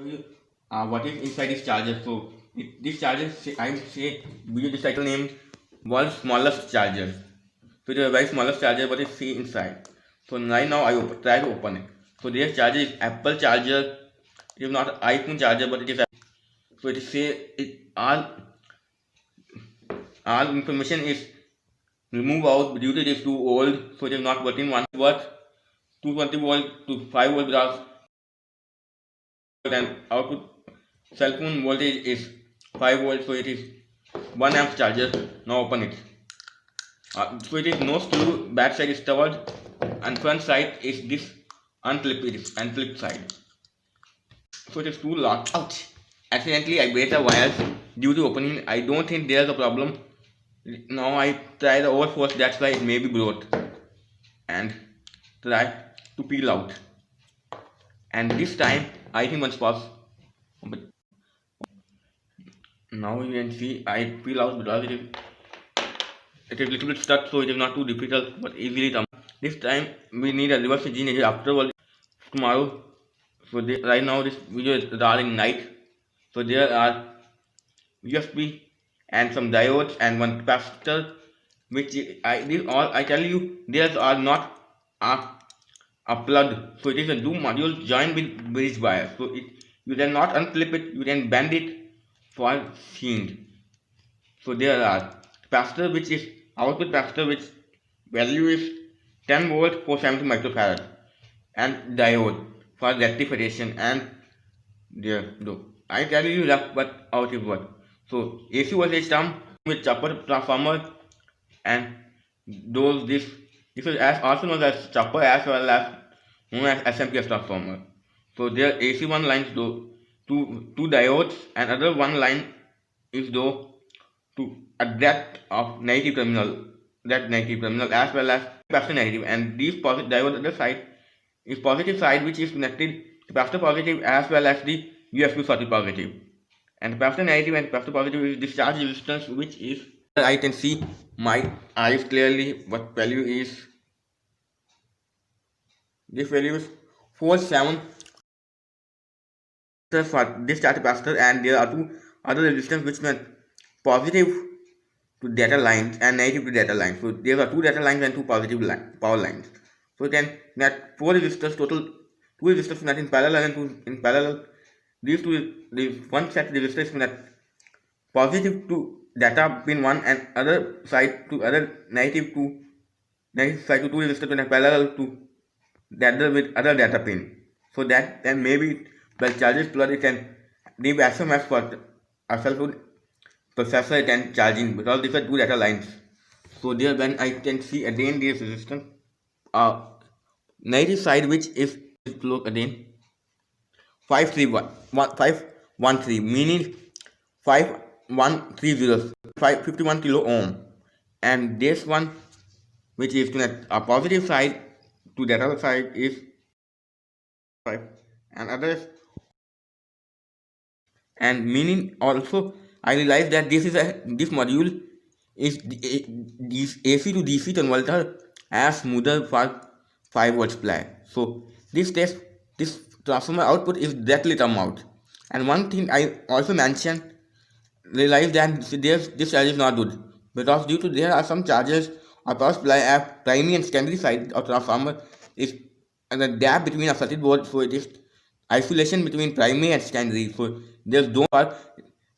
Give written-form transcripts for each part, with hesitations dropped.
show you what is inside this charger. So this charger, I say video this title name world's smallest charger. So it is a very smallest charger, but it's see inside. So right now I try to open it. So this charger is Apple charger. It is not iPhone charger, but it is. So it say it all information is removed out due to it is too old. So it is not working. 1 watt, 220 volt to 5 volt without, and output cell phone voltage is 5 volts, so it is 1 amp charger. Now open it. So it is no screw, back side is covered, and front side is this unflip side. So it is too locked. Ouch! Accidentally I break the wires due to opening. I don't think there is a problem. Now I try the overforce, that's why it may be broke, and try to peel out. And this time I think once pause. But now you can see I peel out because it is little bit stuck, so it is not too difficult but easily done. This time we need a reverse engineer afterward tomorrow. So right now this video is darling night. So there are USB and some diodes and one capacitor, which I tell you, these are not a plug. So it is a two module joined with bridge wire. So you cannot unclip it, you can bend it for seeing. So there are capacitor, which is output capacitor, which value is 10 volt 470 microfarad, and diode for rectification. And there I tell you left but out is what. So AC voltage term with chopper transformer, and this is also known as chopper as well as known as SMPS transformer. So there AC one lines two diodes, and other one line is to a depth of negative terminal, as well as capacitor negative, and these positive diode other side is positive side, which is connected capacitor positive as well as the USB socket positive, and capacitor negative and capacitor positive is discharge resistance, which is I can see my eyes clearly. What value is this? Value is 47 for this charge capacitor, and there are two other resistance which meant positive to data lines and negative to data lines. So there are two data lines and two positive power lines. So then that four resistors total, two resistors not in parallel and two in parallel. These one set resistors that positive to data pin 1 and other side to other negative side to two resistors in parallel to the other with other data pin. So that then maybe the charges plug it can leave SMS for a cell phone processor and charging, because these are two data lines. So there when I can see again this resistance negative side, which is look again 513, meaning 5130 51 kilo ohm, and this one which is a positive side to the other side is 5, and others, and meaning also I realized that this module is AC to DC converter as smoother for 5 volt supply. So this transformer output is directly come out. And one thing I also mentioned, realize that this charger is not good, because due to there are some chargers or power supply at primary and secondary side of transformer is, and the gap between a circuit board, so it is isolation between primary and secondary. So there's no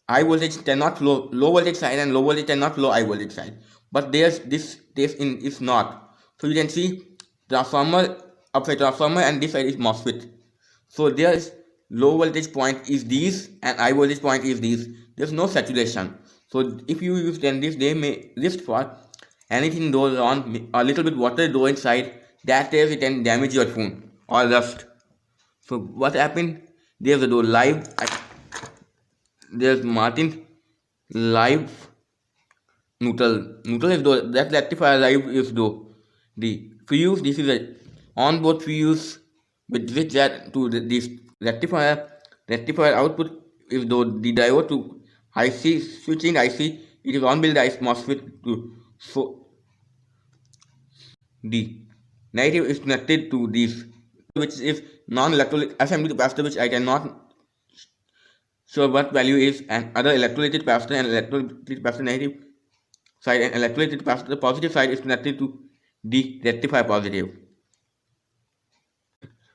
high voltage cannot flow low voltage side, and low voltage cannot flow high voltage side. But there's this is not. So you can see transformer upside transformer, and this side is MOSFET. So there's low voltage point is these and high voltage point is these. There's no saturation. So if you use then this, they may risk for anything goes on, a little bit water go inside, that is it can damage your phone or rust. So what happened? There's a live. There's Martin live neutral is that rectifier live is the fuse. This is a onboard fuse with which that to this rectifier output is the diode to IC switching IC. It is on build IC MOSFET to, so the negative is connected to this, which is non-electrolytic assembly capacitor, which I cannot show what value is and other electrolytic capacitor and electrolytic capacitor negative side and electrolytic capacitor positive side is connected to the rectifier positive.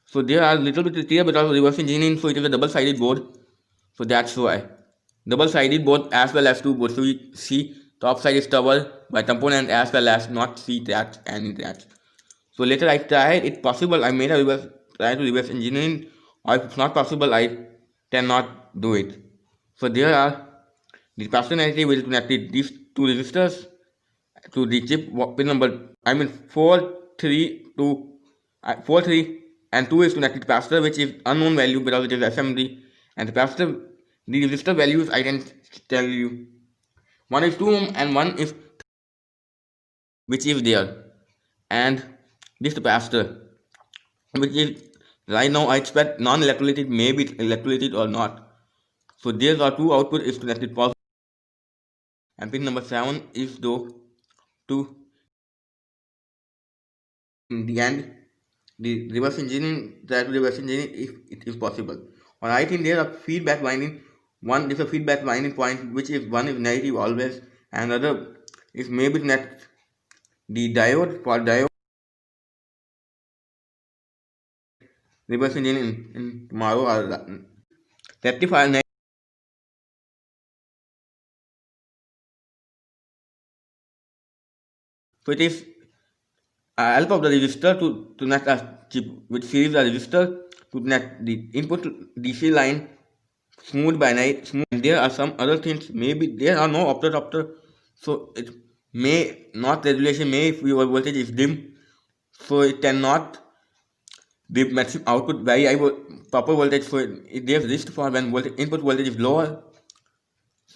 So there are little bit clear because of reverse engineering, so it is a double-sided board. So that's why double-sided board as well as two boards. So we see top side is covered by component as well as not see that and that. So later I tried it possible. I made a reverse try to reverse engineering, or if it's not possible, I cannot do it. So there are the capacitor negative will connect these two resistors to the chip pin number. I mean 4 3 and 2 is connected capacitor, which is unknown value because it is SMD, and the capacitor, the resistor values I can tell you. One is 2 ohm and one is which is there, and this capacitor which is right now I expect non-electrolytic, maybe electrolytic or not. So there are two output is connected positive, and pin number 7 is though to in the end the reverse engineering, try to reverse engineering if it is possible. Or I think there are feedback winding. One is a feedback winding point, which is one is negative always, and other is maybe not the diode for diode reverse engineering in tomorrow or rectifier. So it is help of the resistor to connect a chip which series a resistor to connect the input DC line smooth by night smooth. And there are some other things, maybe there are no optocopter, so it may not regulation, may if your voltage is dim, so it cannot the maximum output very high proper voltage. So there's risk for when input voltage is lower,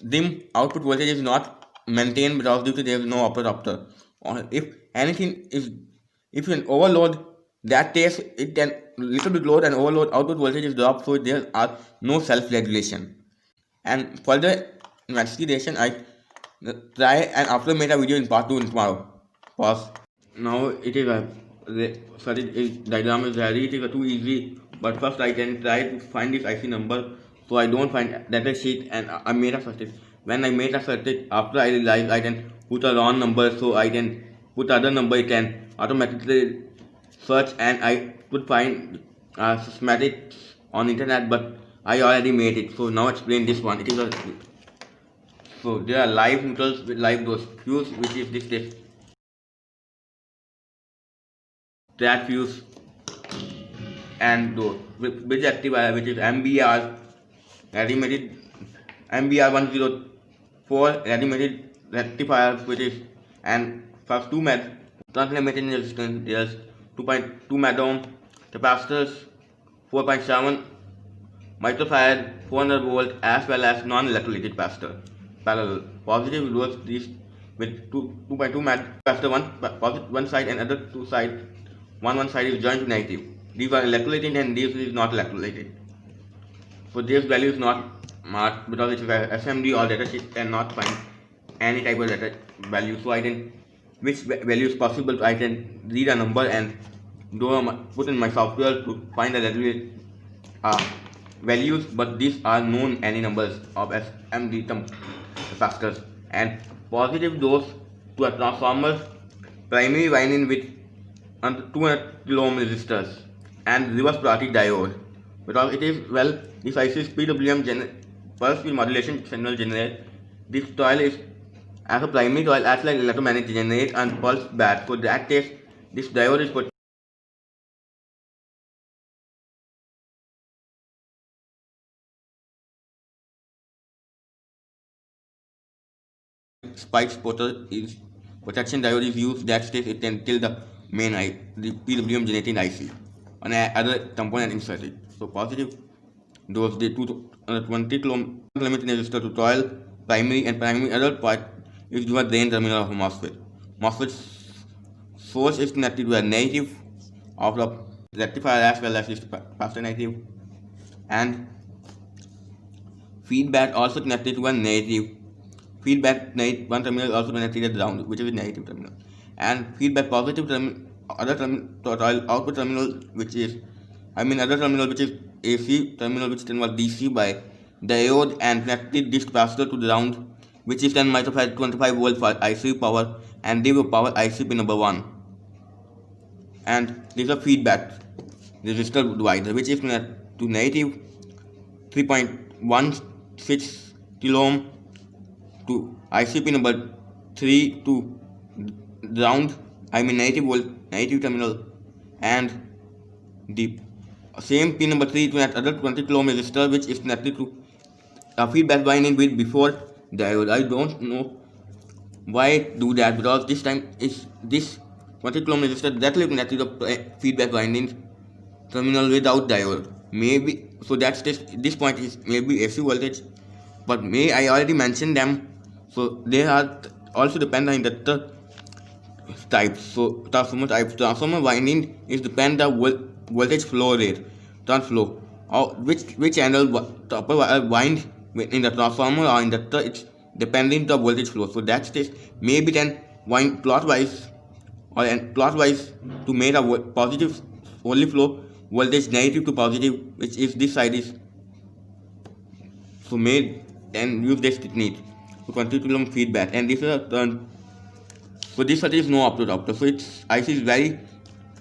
dim output voltage is not maintained because due to there is no optocopter. Or if anything is, if you overload that case, it can little bit load and overload output voltage is dropped, so there are no self-regulation. And further investigation I try and after made a video in part 2 in tomorrow. Pause. Now it is a diagram is ready. It is too easy, but first I can try to find this IC number, so I don't find data sheet, and I made a circuit. When I made a circuit, after I realized I can put a wrong number, so I can put other number, it can automatically search, and I could find schematics on internet, but I already made it. So now explain this one. It is a so there are live neutrals with live dose fuse, which is this test. That fuse and dose which rectifier, which is MBR ready-made MBR 104 ready-made rectifier, which is and first 2 med transient resistance, there's 2.2 medohm capacitors, 4.7 microfarad 400 volt, as well as non-electrolytic capacitor parallel. Positive loads these with 2.2 mad capacitor, one side and other two side, one side is joined to negative. These are electrolytic and this is not electrolytic. So this value is not marked because it is SMD or data sheet cannot find any type of data value. So I can which value is possible, I can read a number and put in my software to find the values, but these are known any numbers of SMD capacitors. And positive dose to a transformer, primary winding with 200 kilo ohm resistors and reverse priority diode, because it is well this IC is PWM pulse field modulation signal generate. This coil is as a primary coil acts like electromagnetic generate and pulse back. So that case this diode is put spike spotter is protection diode is used that stays it until the main the PWM generating IC and other component inserted. So positive dose the 20 kilometer resistor to coil primary, and primary other part is the drain terminal of a MOSFET. MOSFET source is connected to a negative of the rectifier as well as its capacitor negative, and feedback also connected to a negative. Feedback one terminal is also connected to the ground, which is a negative terminal, and feedback positive terminal other terminal output terminal, which is other terminal which is AC terminal, which converts DC by diode and connected this capacitor to the ground, which is 10 microfarad 25 volt for IC power, and give a power IC pin number 1. And there is a feedback resistor divider which is to negative 3.16 kilo ohm to IC pin number 3 to ground, negative volt, negative terminal, and the same pin number 3 to that other 20 kilo ohm resistor which is connected to a feedback winding with before diode. I don't know why do that, because this time is this 20 kilo ohm resistor directly connected to the feedback winding terminal without diode. Maybe so that's this point is maybe AC voltage, but I already mentioned them. So they are also depend on inductor types. So transformer types, transformer winding is depend on voltage flow rate, trans flow, or which channel upper wind in the transformer or inductor. It's depending on voltage flow. So that's this maybe then wind plotwise or plotwise to make a positive only flow voltage negative to positive, which is this side is. So made and use this technique to continue feedback, and this is a turn. So this is no output. So it's IC is very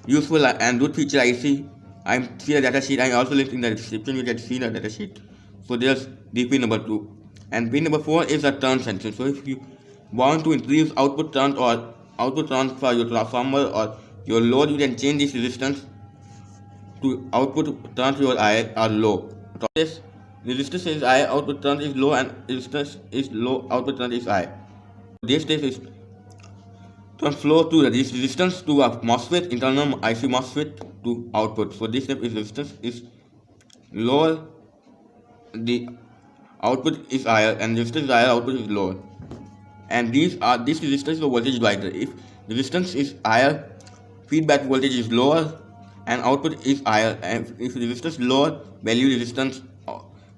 useful and good feature IC. I'm see a data sheet. I also link in the description. You can see the data sheet. So there's the pin number 2, and pin number 4 is a turn sensor. So if you want to increase output turn or output turn for your transformer or your load, you can change this resistance to output turn to your high or low. This resistance is high, output turn is low, and resistance is low, output turn is high. This is turn flow to this resistance to a MOSFET, internal IC MOSFET to output. So this step is resistance is lower, the output is higher, and resistance is higher, output is lower. And this resistance is the voltage divider. If resistance is higher, feedback voltage is lower and output is higher. And if resistance is lower, value resistance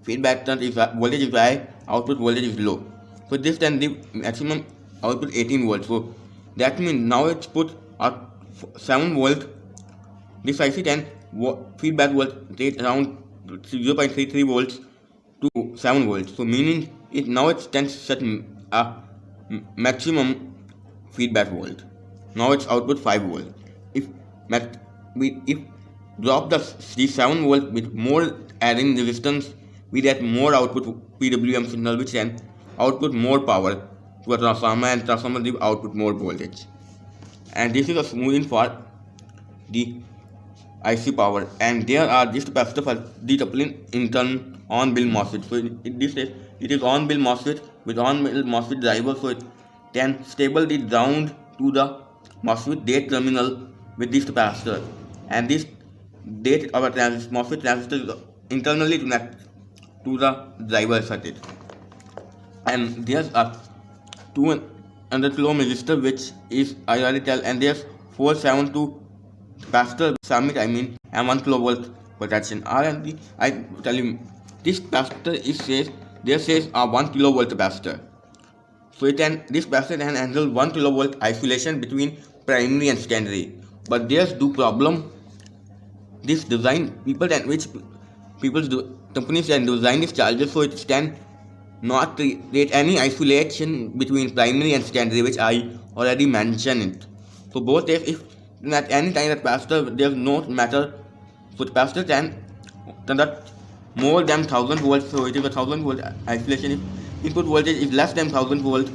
feedback turn is voltage is high, output voltage is low. So this then the maximum output 18 volts. So that means now it's put at 7 volt. This IC then feedback voltage around 0.33 volts to 7 volts. So meaning it now it's then set a maximum feedback volt. Now it's output 5 volt. If drop the 7 volt with more adding resistance, we get more output PWM signal, which then output more power to a transformer, and transformer give output more voltage. And this is a smoothing for the IC power, and there are this capacitor for decoupling in turn on bill MOSFET. So in this case it is on bill MOSFET with on bill MOSFET driver, so it can stable the ground to the MOSFET gate terminal with this capacitor, and this gate of a MOSFET transistor is internally connected to the driver circuit. And there's a 200 kilo ohm resistor which is I already tell, and there's 472 capacitor summit and 1 kilovolt protection. R&D I tell you this capacitor is says 1 kilovolt capacitor. So this capacitor can handle 1 kilovolt isolation between primary and secondary. But there's two problem. This design companies can design this charger so it can not create any isolation between primary and secondary, which I already mentioned it. So both if at any time the capacitor there's no matter, so the capacitor can conduct more than 1000 volts, so it is a 1000 volt isolation. If input voltage is less than 1000 volt,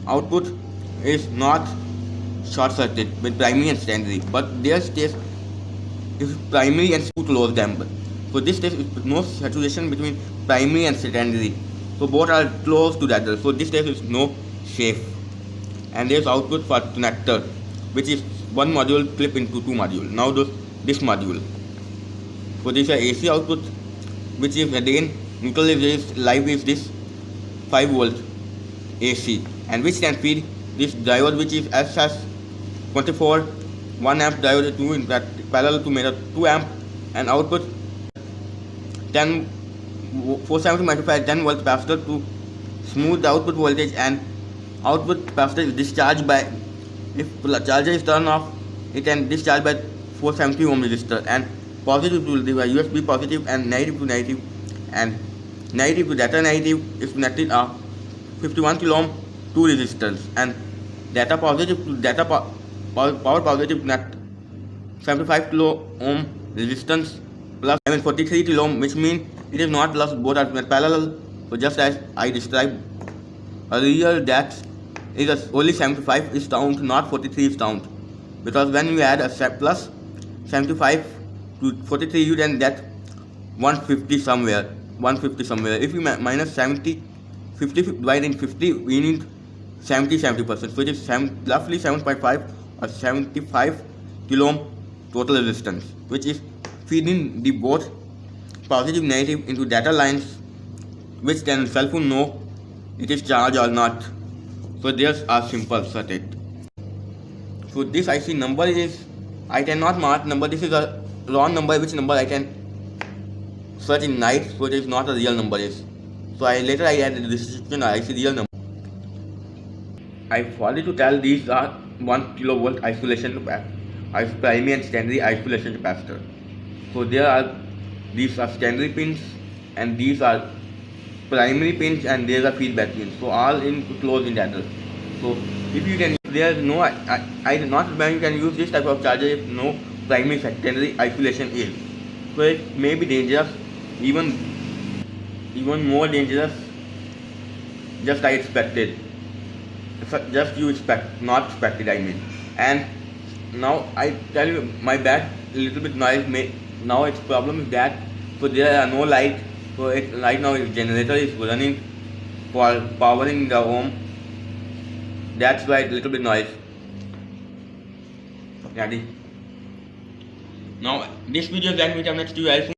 output is not short circuit with primary and secondary. But there's case if primary and too close them. So this case is no saturation between primary and secondary. So both are close to that. So this case is no safe. And there's output for connector, which is one module clip into two module. Now this module. So this is a AC output, which is again neutral is live is this 5 volt AC, and which can feed this diode, which is SS24 1 amp diode 2 in parallel to meter 2 amp, and output 10 470 microfarad 10 volt capacitor to smooth the output voltage, and output capacitor is discharged by, if charger is turned off, it can discharge by 470 ohm resistor, and positive to the USB positive and negative to negative, and negative to data negative is connected a 51 kilo ohm to resistance, and data positive to data power positive connect 75 kilo ohm resistance plus 43 kilo ohm, which means it is not plus, both are parallel. So just as I described earlier, that is only 75 is count, not 43 is count, because when you add a plus 75 to 43, you then get 150 somewhere. If you minus 70, 50 divided in 50, we need 70%, which is roughly 7.5 or 75 kilo ohm total resistance, which is feeding the both positive negative into data lines, which can cell phone know it is charged or not. So there's a simple circuit. So this IC number is, I cannot mark number, this is a wrong number, which number I can search in night, so it is not a real number is. So I added the description, I see real number. I forgot to tell these are 1 kilovolt isolation primary and secondary isolation capacitor. So these are secondary pins and these are primary pins, and there are feedback pins. So all in close in address. So if you can, there is no, I do not recommend you can use this type of charger if no primary secondary isolation is. So it may be dangerous, even more dangerous, just I expected. Just you expect, not expected, I mean. And now I tell you, my bad, little bit noise. Now its problem is that, so there are no light. So right now its generator is running for powering the home. That's why little bit noise. Ready? Now this video is done with. I'm next to you guys soon.